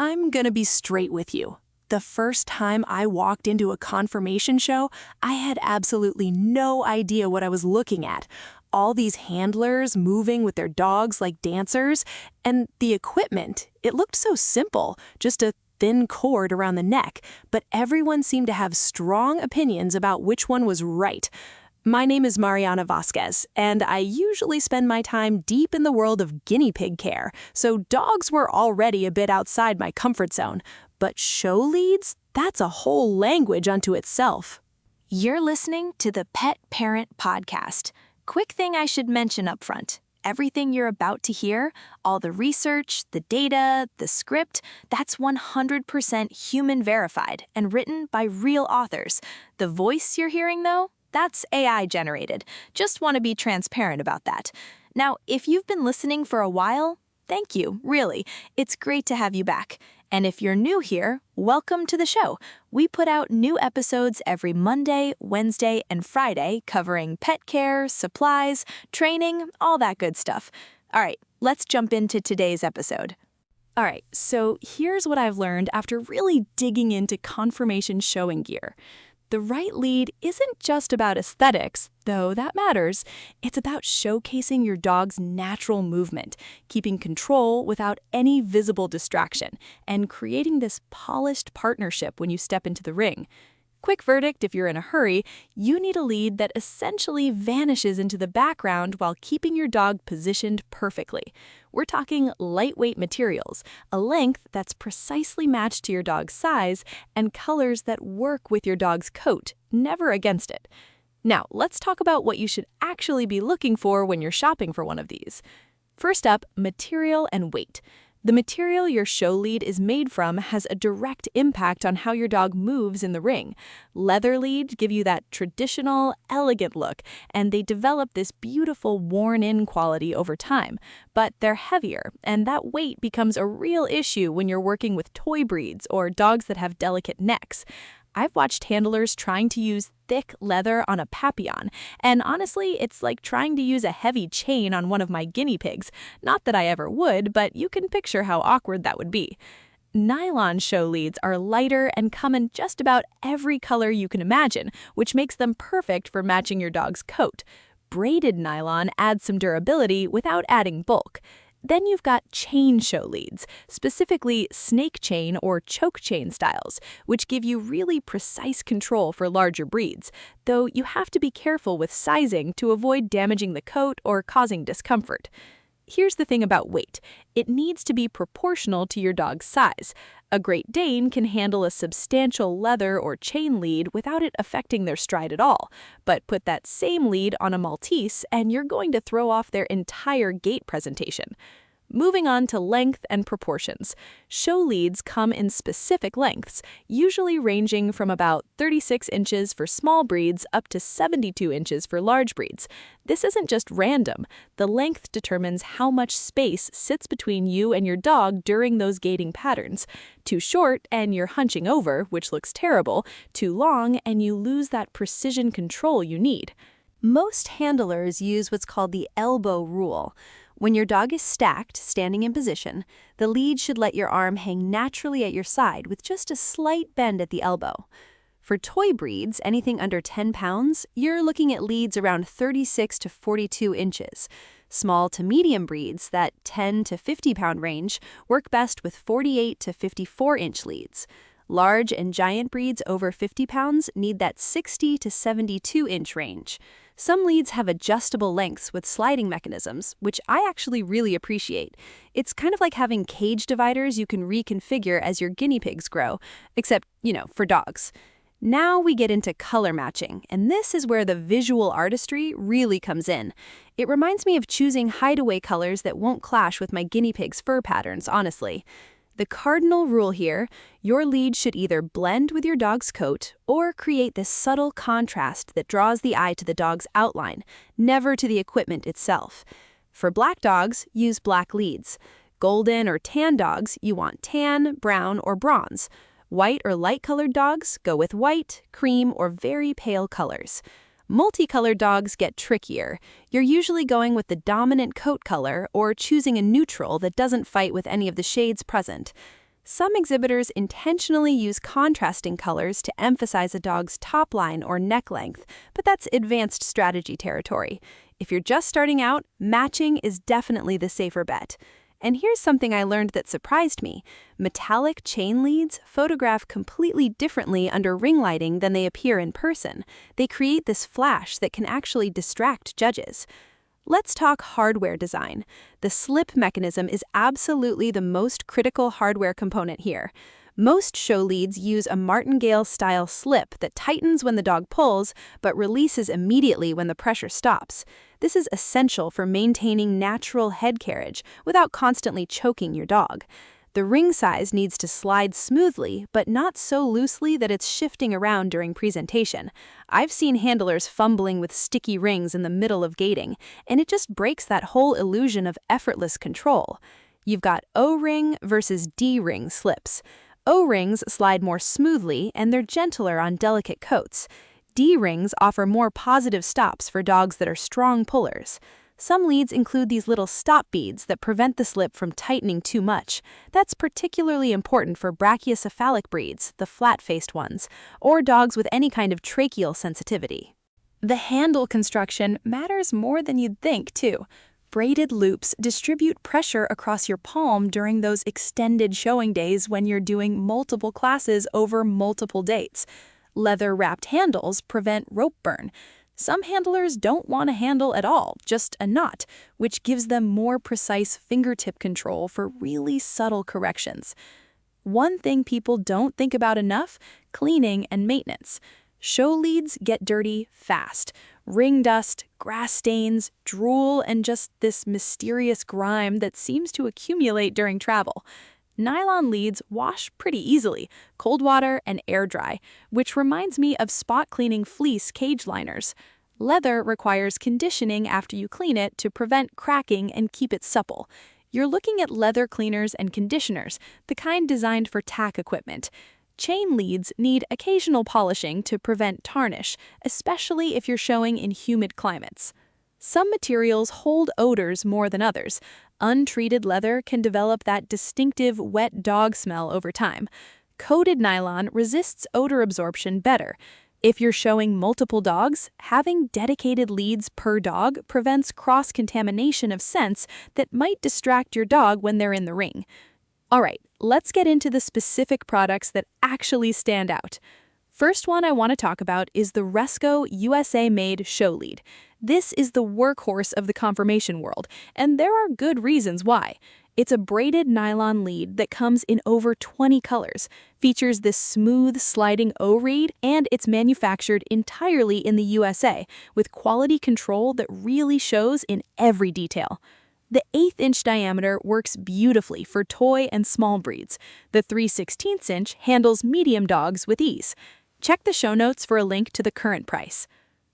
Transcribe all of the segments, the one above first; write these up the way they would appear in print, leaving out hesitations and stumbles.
I'm gonna be straight with you. The first time I walked into a Conformation show, I had absolutely no idea what I was looking at. All these handlers moving with their dogs like dancers, and the equipment, it looked so simple, just a thin cord around the neck, but everyone seemed to have strong opinions about which one was right. My name is Mariana Vasquez, and I usually spend my time deep in the world of guinea pig care, so dogs were already a bit outside my comfort zone. But show leads? That's a whole language unto itself. You're listening to the Pet Parent Podcast. Quick thing I should mention up front. Everything you're about to hear, all the research, the data, the script, that's 100% human verified and written by real authors. The voice you're hearing, though? That's AI generated. Just want to be transparent about that. Now, if you've been listening for a while, thank you, really. It's great to have you back. And if you're new here, welcome to the show. We put out new episodes every Monday, Wednesday, and Friday covering pet care, supplies, training, all that good stuff. All right, let's jump into today's episode. All right, so here's what I've learned after really digging into Conformation showing gear. The right lead isn't just about aesthetics, though that matters. It's about showcasing your dog's natural movement, keeping control without any visible distraction, and creating this polished partnership when you step into the ring. Quick verdict if you're in a hurry, you need a lead that essentially vanishes into the background while keeping your dog positioned perfectly. We're talking lightweight materials, a length that's precisely matched to your dog's size, and colors that work with your dog's coat, never against it. Now, let's talk about what you should actually be looking for when you're shopping for one of these. First up, material and weight. The material your show lead is made from has a direct impact on how your dog moves in the ring. Leather leads give you that traditional, elegant look, and they develop this beautiful worn-in quality over time. But they're heavier, and that weight becomes a real issue when you're working with toy breeds or dogs that have delicate necks. I've watched handlers trying to use thick leather on a Papillon, and honestly, it's like trying to use a heavy chain on one of my guinea pigs. Not that I ever would, but you can picture how awkward that would be. Nylon show leads are lighter and come in just about every color you can imagine, which makes them perfect for matching your dog's coat. Braided nylon adds some durability without adding bulk. Then you've got chain show leads, specifically snake chain or choke chain styles, which give you really precise control for larger breeds, though you have to be careful with sizing to avoid damaging the coat or causing discomfort. Here's the thing about weight. It needs to be proportional to your dog's size. A Great Dane can handle a substantial leather or chain lead without it affecting their stride at all. But put that same lead on a Maltese and you're going to throw off their entire gait presentation. Moving on to length and proportions. Show leads come in specific lengths, usually ranging from about 36 inches for small breeds up to 72 inches for large breeds. This isn't just random. The length determines how much space sits between you and your dog during those gaiting patterns. Too short and you're hunching over, which looks terrible. Too long and you lose that precision control you need. Most handlers use what's called the elbow rule. When your dog is stacked, standing in position, the lead should let your arm hang naturally at your side with just a slight bend at the elbow. For toy breeds, anything under 10 pounds, you're looking at leads around 36 to 42 inches. Small to medium breeds, that 10 to 50 pound range, work best with 48 to 54 inch leads. Large and giant breeds over 50 pounds need that 60 to 72 inch range. Some leads have adjustable lengths with sliding mechanisms, which I actually really appreciate. It's kind of like having cage dividers you can reconfigure as your guinea pigs grow, except, for dogs. Now we get into color matching, and this is where the visual artistry really comes in. It reminds me of choosing hideaway colors that won't clash with my guinea pig's fur patterns, honestly. The cardinal rule here, your lead should either blend with your dog's coat or create this subtle contrast that draws the eye to the dog's outline, never to the equipment itself. For black dogs, use black leads. Golden or tan dogs, you want tan, brown, or bronze. White or light-colored dogs, go with white, cream, or very pale colors. Multicolored dogs get trickier. You're usually going with the dominant coat color or choosing a neutral that doesn't fight with any of the shades present. Some exhibitors intentionally use contrasting colors to emphasize a dog's top line or neck length, but that's advanced strategy territory. If you're just starting out, matching is definitely the safer bet. And here's something I learned that surprised me. Metallic chain leads photograph completely differently under ring lighting than they appear in person. They create this flash that can actually distract judges. Let's talk hardware design. The slip mechanism is absolutely the most critical hardware component here. Most show leads use a martingale-style slip that tightens when the dog pulls, but releases immediately when the pressure stops. This is essential for maintaining natural head carriage without constantly choking your dog. The ring size needs to slide smoothly, but not so loosely that it's shifting around during presentation. I've seen handlers fumbling with sticky rings in the middle of gating, and it just breaks that whole illusion of effortless control. You've got O-ring versus D-ring slips. O-rings slide more smoothly, and they're gentler on delicate coats. D-rings offer more positive stops for dogs that are strong pullers. Some leads include these little stop beads that prevent the slip from tightening too much. That's particularly important for brachiocephalic breeds, the flat-faced ones, or dogs with any kind of tracheal sensitivity. The handle construction matters more than you'd think, too. Braided loops distribute pressure across your palm during those extended showing days when you're doing multiple classes over multiple dates. Leather-wrapped handles prevent rope burn. Some handlers don't want a handle at all, just a knot, which gives them more precise fingertip control for really subtle corrections. One thing people don't think about enough: cleaning and maintenance. Show leads get dirty fast. Ring dust, grass stains, drool, and just this mysterious grime that seems to accumulate during travel. Nylon leads wash pretty easily, cold water and air dry, which reminds me of spot cleaning fleece cage liners. Leather requires conditioning after you clean it to prevent cracking and keep it supple. You're looking at leather cleaners and conditioners, the kind designed for tack equipment. Chain leads need occasional polishing to prevent tarnish, especially if you're showing in humid climates. Some materials hold odors more than others. Untreated leather can develop that distinctive wet dog smell over time. Coated nylon resists odor absorption better. If you're showing multiple dogs, having dedicated leads per dog prevents cross-contamination of scents that might distract your dog when they're in the ring. All right, let's get into the specific products that actually stand out. First one I want to talk about is the Resco USA-made show lead. This is the workhorse of the conformation world, and there are good reasons why. It's a braided nylon lead that comes in over 20 colors, features this smooth sliding O-reed, and it's manufactured entirely in the USA with quality control that really shows in every detail. The 1/8-inch diameter works beautifully for toy and small breeds. The 3/16ths inch handles medium dogs with ease. Check the show notes for a link to the current price.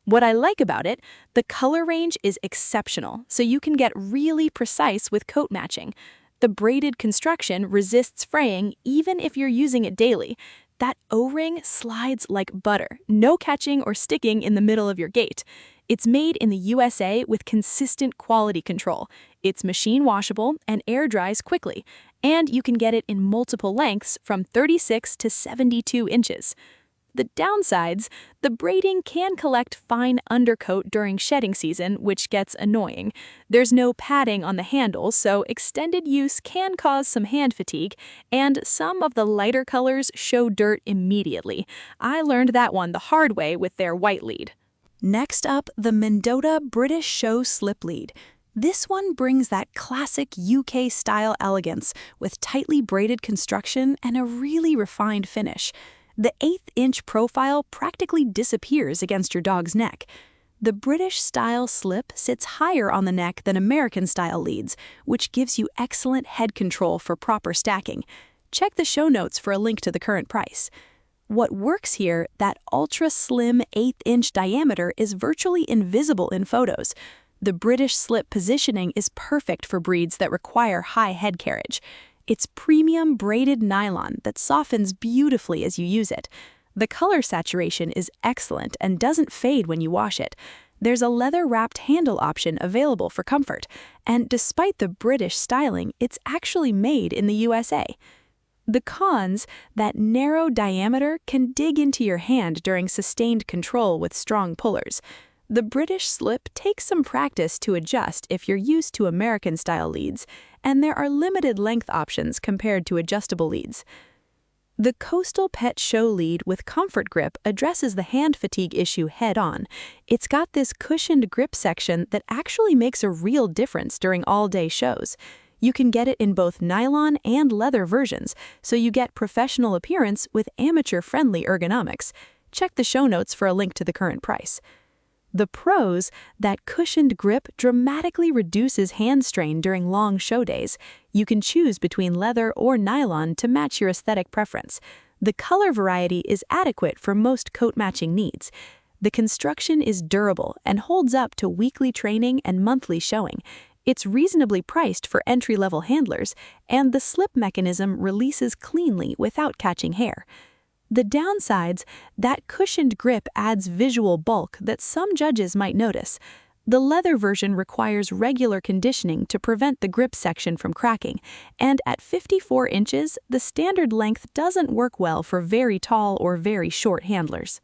What I like about it, the color range is exceptional, so you can get really precise with coat matching. The braided construction resists fraying even if you're using it daily. That O-ring slides like butter, no catching or sticking in the middle of your gait. It's made in the USA with consistent quality control. It's machine washable and air dries quickly, and you can get it in multiple lengths from 36 to 72 inches. The downsides: the braiding can collect fine undercoat during shedding season, which gets annoying. There's no padding on the handles, so extended use can cause some hand fatigue, and some of the lighter colors show dirt immediately. I learned that one the hard way with their white lead. Next up, the Mendota British Show Slip Lead. This one brings that classic UK-style elegance with tightly braided construction and a really refined finish. The 1/8-inch profile practically disappears against your dog's neck. The British-style slip sits higher on the neck than American-style leads, which gives you excellent head control for proper stacking. Check the show notes for a link to the current price. What works here, that ultra-slim 1/8-inch diameter is virtually invisible in photos. The British slip positioning is perfect for breeds that require high head carriage. It's premium braided nylon that softens beautifully as you use it. The color saturation is excellent and doesn't fade when you wash it. There's a leather-wrapped handle option available for comfort, and despite the British styling, it's actually made in the USA. The cons, that narrow diameter can dig into your hand during sustained control with strong pullers. The British slip takes some practice to adjust if you're used to American-style leads, and there are limited length options compared to adjustable leads. The Coastal Pet Show lead with comfort grip addresses the hand fatigue issue head-on. It's got this cushioned grip section that actually makes a real difference during all-day shows. You can get it in both nylon and leather versions, so you get professional appearance with amateur-friendly ergonomics. Check the show notes for a link to the current price. The pros, that cushioned grip dramatically reduces hand strain during long show days. You can choose between leather or nylon to match your aesthetic preference. The color variety is adequate for most coat-matching needs. The construction is durable and holds up to weekly training and monthly showing. It's reasonably priced for entry-level handlers, and the slip mechanism releases cleanly without catching hair. The downsides, that cushioned grip adds visual bulk that some judges might notice. The leather version requires regular conditioning to prevent the grip section from cracking, and at 54 inches, the standard length doesn't work well for very tall or very short handlers.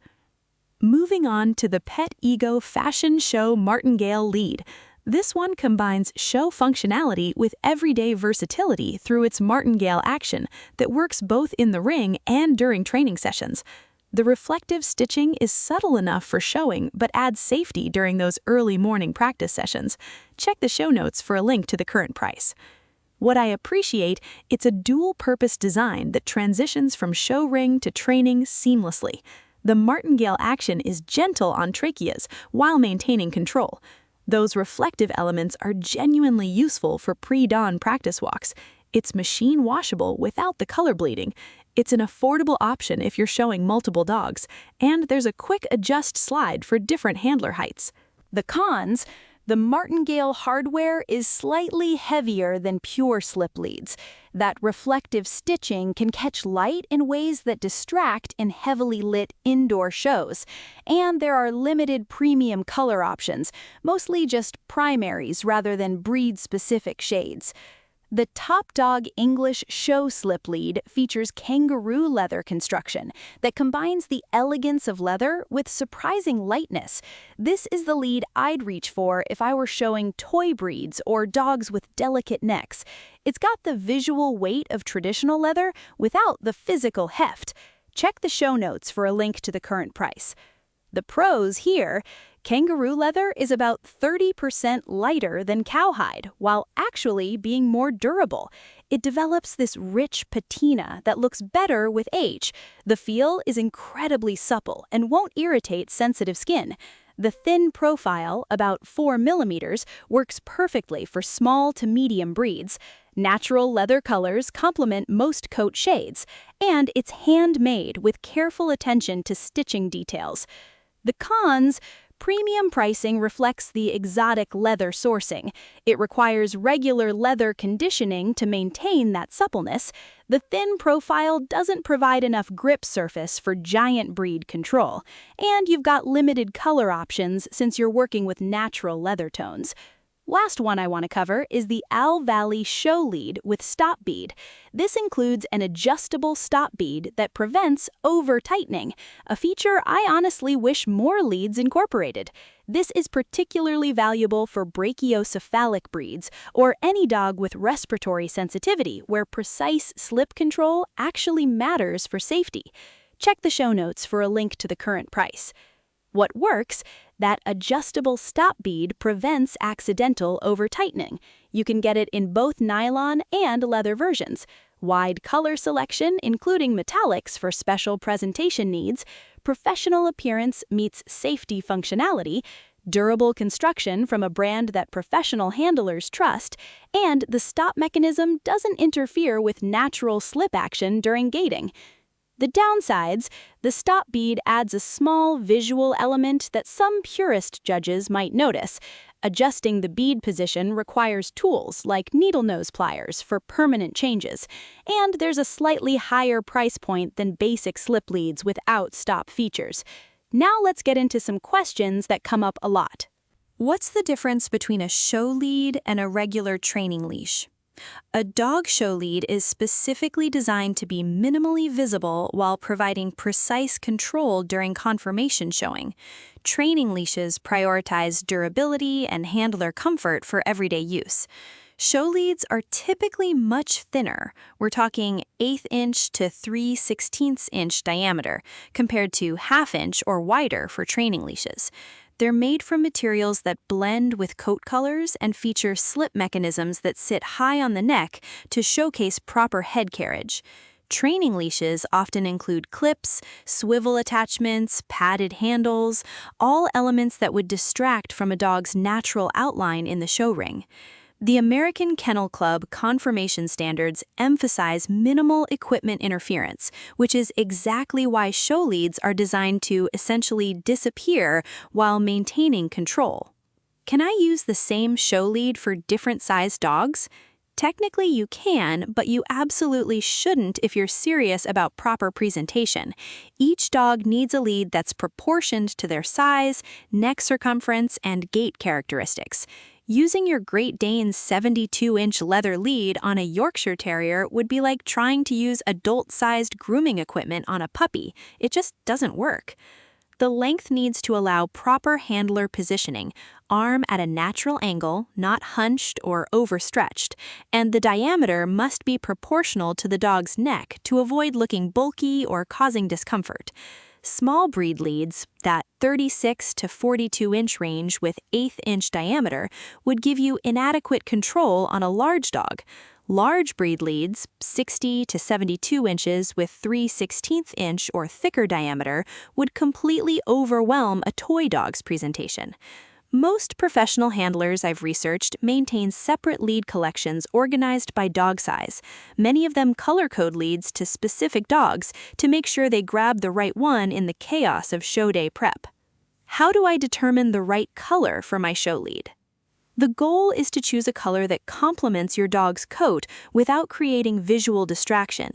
Moving on to the Pet Ego Fashion Show Martingale lead. This one combines show functionality with everyday versatility through its martingale action that works both in the ring and during training sessions. The reflective stitching is subtle enough for showing but adds safety during those early morning practice sessions. Check the show notes for a link to the current price. What I appreciate, it's a dual-purpose design that transitions from show ring to training seamlessly. The martingale action is gentle on tracheas while maintaining control. Those reflective elements are genuinely useful for pre-dawn practice walks. It's machine washable without the color bleeding. It's an affordable option if you're showing multiple dogs, and there's a quick adjust slide for different handler heights. The cons, the martingale hardware is slightly heavier than pure slip leads. That reflective stitching can catch light in ways that distract in heavily lit indoor shows. And there are limited premium color options, mostly just primaries rather than breed-specific shades. The Top Dog English Show Slip Lead features kangaroo leather construction that combines the elegance of leather with surprising lightness. This is the lead I'd reach for if I were showing toy breeds or dogs with delicate necks. It's got the visual weight of traditional leather without the physical heft. Check the show notes for a link to the current price. The pros here: kangaroo leather is about 30% lighter than cowhide, while actually being more durable. It develops this rich patina that looks better with age. The feel is incredibly supple and won't irritate sensitive skin. The thin profile, about 4 millimeters, works perfectly for small to medium breeds. Natural leather colors complement most coat shades, and it's handmade with careful attention to stitching details. The cons: premium pricing reflects the exotic leather sourcing. It requires regular leather conditioning to maintain that suppleness. The thin profile doesn't provide enough grip surface for giant breed control. And you've got limited color options since you're working with natural leather tones. Last one I want to cover is the Owl Valley Show Lead with stop bead. This includes an adjustable stop bead that prevents over-tightening, a feature I honestly wish more leads incorporated. This is particularly valuable for brachiocephalic breeds or any dog with respiratory sensitivity where precise slip control actually matters for safety. Check the show notes for a link to the current price. What works? That adjustable stop bead prevents accidental over-tightening. You can get it in both nylon and leather versions. Wide color selection, including metallics for special presentation needs. Professional appearance meets safety functionality. Durable construction from a brand that professional handlers trust. And the stop mechanism doesn't interfere with natural slip action during gating. The downsides: the stop bead adds a small visual element that some purist judges might notice. Adjusting the bead position requires tools like needle nose pliers for permanent changes. And there's a slightly higher price point than basic slip leads without stop features. Now let's get into some questions that come up a lot. What's the difference between a show lead and a regular training leash? A dog show lead is specifically designed to be minimally visible while providing precise control during conformation showing. Training leashes prioritize durability and handler comfort for everyday use. Show leads are typically much thinner. We're talking 1/8 inch to 3/16ths inch diameter, compared to 1/2 inch or wider for training leashes. They're made from materials that blend with coat colors and feature slip mechanisms that sit high on the neck to showcase proper head carriage. Training leashes often include clips, swivel attachments, padded handles, all elements that would distract from a dog's natural outline in the show ring. The American Kennel Club Conformation standards emphasize minimal equipment interference, which is exactly why show leads are designed to essentially disappear while maintaining control. Can I use the same show lead for different sized dogs? Technically you can, but you absolutely shouldn't if you're serious about proper presentation. Each dog needs a lead that's proportioned to their size, neck circumference, and gait characteristics. Using your Great Dane's 72-inch leather lead on a Yorkshire Terrier would be like trying to use adult-sized grooming equipment on a puppy. It just doesn't work. The length needs to allow proper handler positioning, arm at a natural angle, not hunched or overstretched, and the diameter must be proportional to the dog's neck to avoid looking bulky or causing discomfort. Small breed leads, that 36 to 42-inch range with 1/8 inch diameter, would give you inadequate control on a large dog. Large breed leads, 60 to 72 inches with 3/16 inch or thicker diameter, would completely overwhelm a toy dog's presentation. Most professional handlers I've researched maintain separate lead collections organized by dog size. Many of them color code leads to specific dogs to make sure they grab the right one in the chaos of show day prep. How do I determine the right color for my show lead? The goal is to choose a color that complements your dog's coat without creating visual distraction.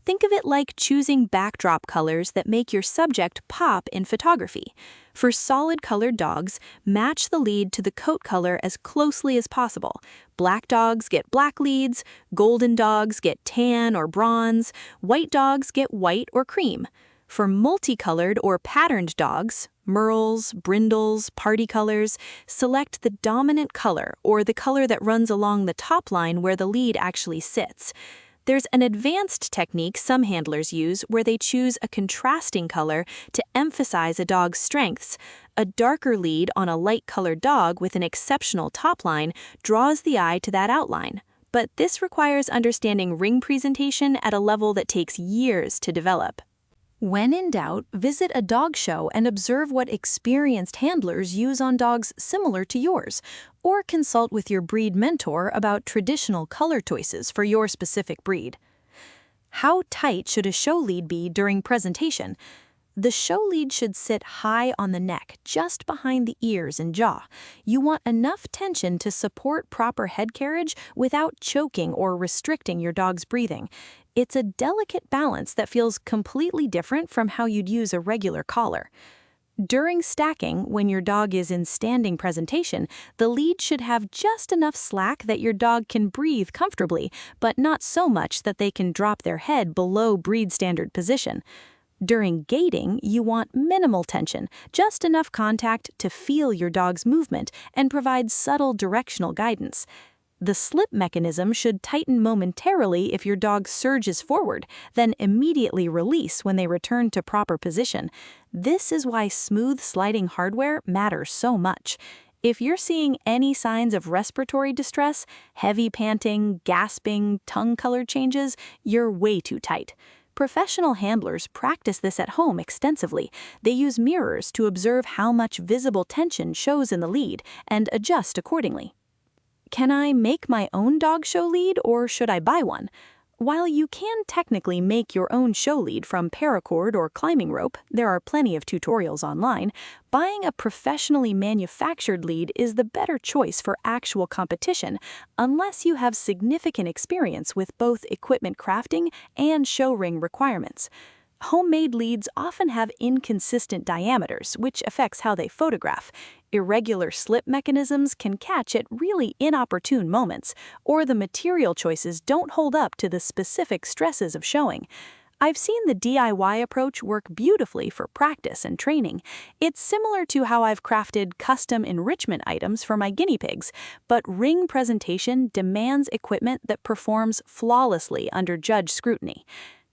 Think of it like choosing backdrop colors that make your subject pop in photography. For solid colored dogs, match the lead to the coat color as closely as possible. Black dogs get black leads, golden dogs get tan or bronze, white dogs get white or cream. For multicolored or patterned dogs, merles, brindles, party colors, select the dominant color or the color that runs along the top line where the lead actually sits. There's an advanced technique some handlers use where they choose a contrasting color to emphasize a dog's strengths. A darker lead on a light-colored dog with an exceptional top line draws the eye to that outline. But this requires understanding ring presentation at a level that takes years to develop. When in doubt, visit a dog show and observe what experienced handlers use on dogs similar to yours, or consult with your breed mentor about traditional color choices for your specific breed. How tight should a show lead be during presentation? The show lead should sit high on the neck, just behind the ears and jaw. You want enough tension to support proper head carriage without choking or restricting your dog's breathing. It's a delicate balance that feels completely different from how you'd use a regular collar. During stacking, when your dog is in standing presentation, the lead should have just enough slack that your dog can breathe comfortably, but not so much that they can drop their head below breed standard position. During gaiting, you want minimal tension, just enough contact to feel your dog's movement and provide subtle directional guidance. The slip mechanism should tighten momentarily if your dog surges forward, then immediately release when they return to proper position. This is why smooth sliding hardware matters so much. If you're seeing any signs of respiratory distress, heavy panting, gasping, tongue color changes, you're way too tight. Professional handlers practice this at home extensively. They use mirrors to observe how much visible tension shows in the lead and adjust accordingly. Can I make my own dog show lead, or should I buy one? While you can technically make your own show lead from paracord or climbing rope, there are plenty of tutorials online, buying a professionally manufactured lead is the better choice for actual competition, unless you have significant experience with both equipment crafting and show ring requirements. Homemade leads often have inconsistent diameters, which affects how they photograph. Irregular slip mechanisms can catch at really inopportune moments, or the material choices don't hold up to the specific stresses of showing. I've seen the DIY approach work beautifully for practice and training. It's similar to how I've crafted custom enrichment items for my guinea pigs, but ring presentation demands equipment that performs flawlessly under judge scrutiny.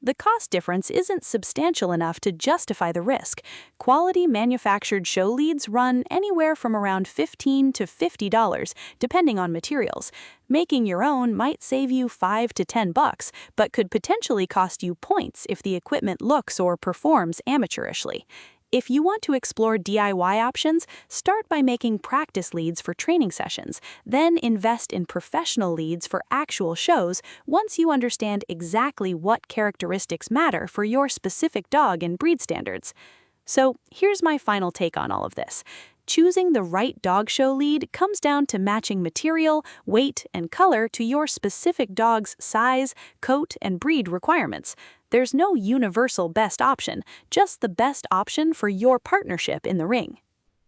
The cost difference isn't substantial enough to justify the risk. Quality manufactured show leads run anywhere from around $15 to $50, depending on materials. Making your own might save you $5 to $10, but could potentially cost you points if the equipment looks or performs amateurishly. If you want to explore DIY options, start by making practice leads for training sessions, then invest in professional leads for actual shows once you understand exactly what characteristics matter for your specific dog and breed standards. So here's my final take on all of this. Choosing the right dog show lead comes down to matching material, weight, and color to your specific dog's size, coat, and breed requirements. There's no universal best option, just the best option for your partnership in the ring.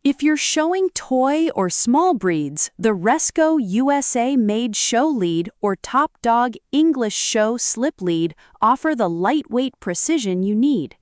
If you're showing toy or small breeds, the Resco USA-made show lead or Top Dog English show slip lead offer the lightweight precision you need.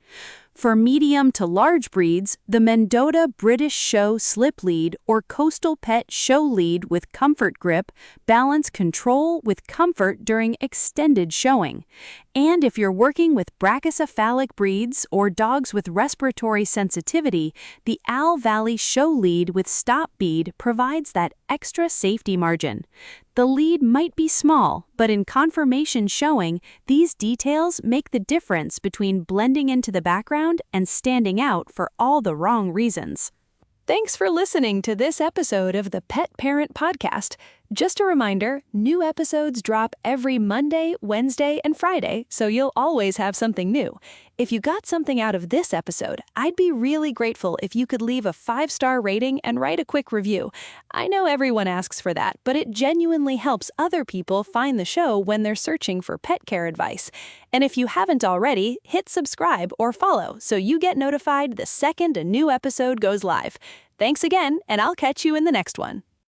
For medium to large breeds, the Mendota British Show Slip Lead or Coastal Pet Show Lead with Comfort Grip balance control with comfort during extended showing. And if you're working with brachycephalic breeds or dogs with respiratory sensitivity, the Owl Valley Show Lead with Stop Bead provides that extra safety margin. The lead might be small, but in conformation showing, these details make the difference between blending into the background and standing out for all the wrong reasons. Thanks for listening to this episode of the Pet Parent Podcast. Just a reminder, new episodes drop every Monday, Wednesday, and Friday, so you'll always have something new. If you got something out of this episode, I'd be really grateful if you could leave a 5-star rating and write a quick review. I know everyone asks for that, but it genuinely helps other people find the show when they're searching for pet care advice. And if you haven't already, hit subscribe or follow so you get notified the second a new episode goes live. Thanks again, and I'll catch you in the next one.